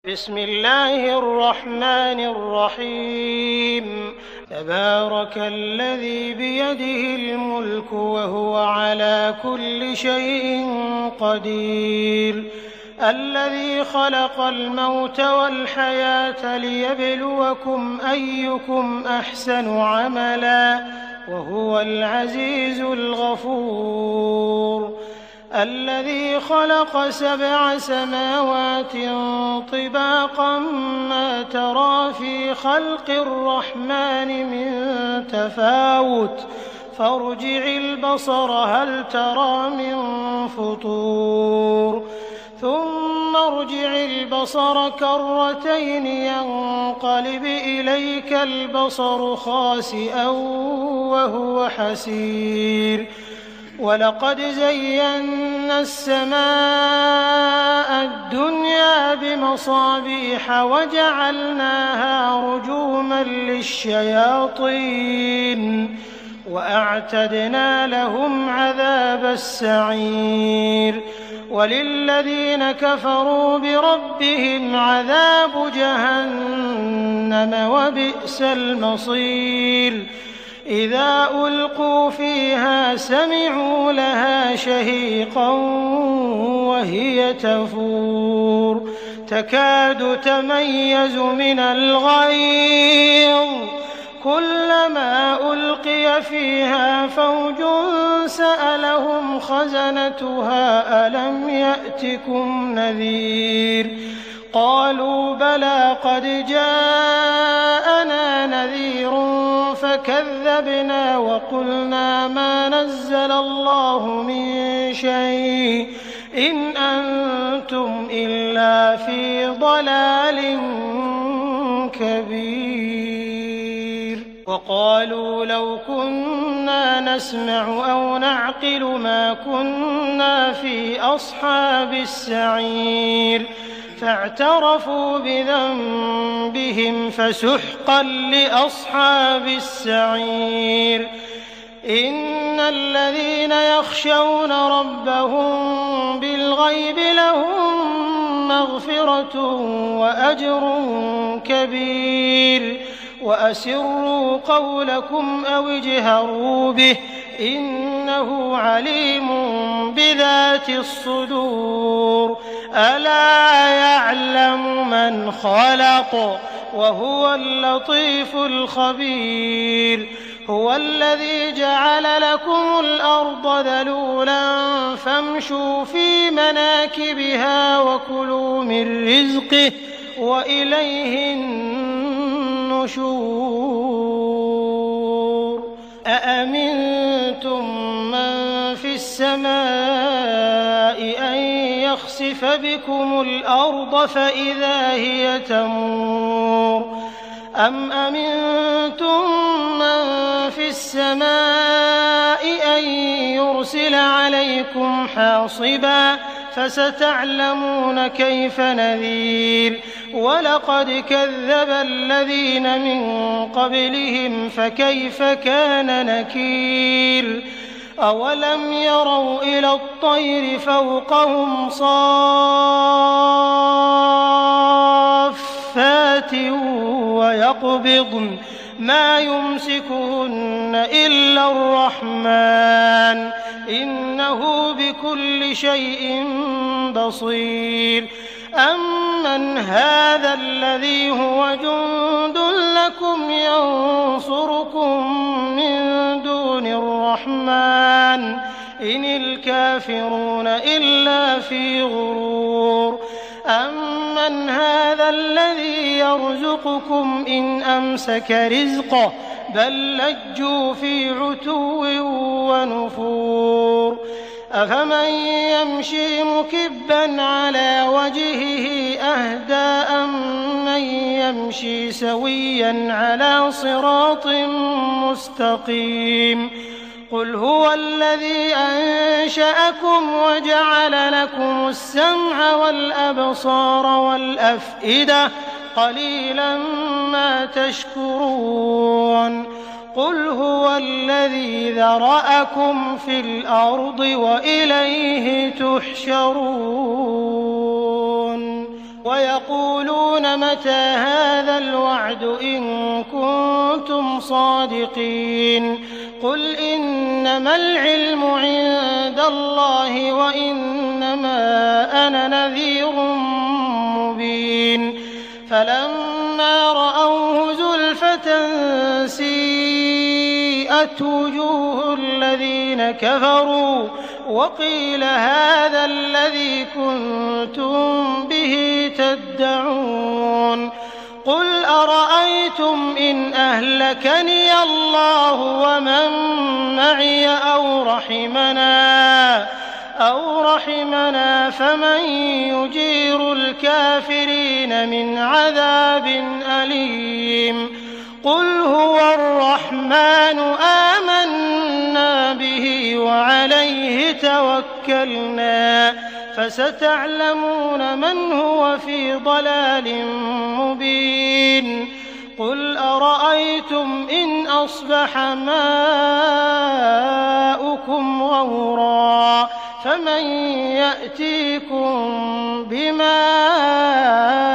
بسم الله الرحمن الرحيم تبارك الذي بيده الملك وهو على كل شيء قدير الذي خلق الموت والحياة ليبلوكم أيكم أحسن عملا وهو العزيز الغفور الذي خلق 7 سماوات طباقا ما ترى في خلق الرحمن من تفاوت فارجع البصر هل ترى من فطور ثم ارجع البصر كرتين ينقلب إليك البصر خاسئا وهو حسير ولقد زينا السماء الدنيا بمصابيح وجعلناها رجوما للشياطين وأعتدنا لهم عذاب السعير وللذين كفروا بربهم عذاب جهنم وبئس المصير إذا ألقوا فيها سمعوا لها شهيقا وهي تفور تكاد تميز من الغيظ كلما ألقي فيها فوج سألهم خزنتها ألم يأتكم نذير قالوا بلى قد جاءنا نذير فكذبنا وقلنا ما نزل الله من شيء إن أنتم إلا في ضلال كبير وقالوا لو كنا نسمع أو نعقل ما كنا في أصحاب السعير فاعترفوا بذنبهم فسحقا لأصحاب السعير إن الذين يخشون ربهم بالغيب لهم مغفرة وأجر كبير وأسروا قولكم أو اجهروا به إنه عليم بذات الصدور ألا يعلم من خلق وهو اللطيف الخبير هو الذي جعل لكم الأرض ذلولا فامشوا في مناكبها وكلوا من رزقه وإليه النشور أأمنتم من في السماء أن يخسف بكم الأرض فإذا هي تمور أم أمنتم من في السماء أن يرسل عليكم حاصبا فستعلمون كيف نذير ولقد كذب الذين من قبلهم فكيف كان نكير أولم يروا إلى الطير فوقهم صافات ويقبضن ما يمسكهن إلا الرحمن إنه بكل شيء بصير أمن هذا الذي هو جند لكم ينصركم من دون الرحمن إن الكافرون إلا في غرور أمن هذا الذي يرزقكم إن أمسك رزقه بل لجوا في عتو ونفور أفمن يمشي مكبا على وجهه أهدى أمن يمشي سويا على صراط مستقيم قل هو الذي أنشأكم وجعل لكم السمع والأبصار والأفئدة قليلا ما تشكرون قل هو الذي ذرأكم في الأرض وإليه تحشرون ويقولون متى هذا الوعد إن كنتم صادقين قل إنما العلم عند الله وإنما أنا نذير مبين فلما رأوه زلفة سيئت وجوه الذين كفروا وقيل هذا الذي كنتم به تدعون قل أرأيتم إن أهلكني الله ومن معي أو رحمنا فمن يجير الكافرين من عذاب أليم قل هو الرحمن آمنا به وعليه توكلنا فستعلمون من هو في ضلال مبين قل أرأيتم إن أصبح ماؤكم غورا فمن يأتيكم بماء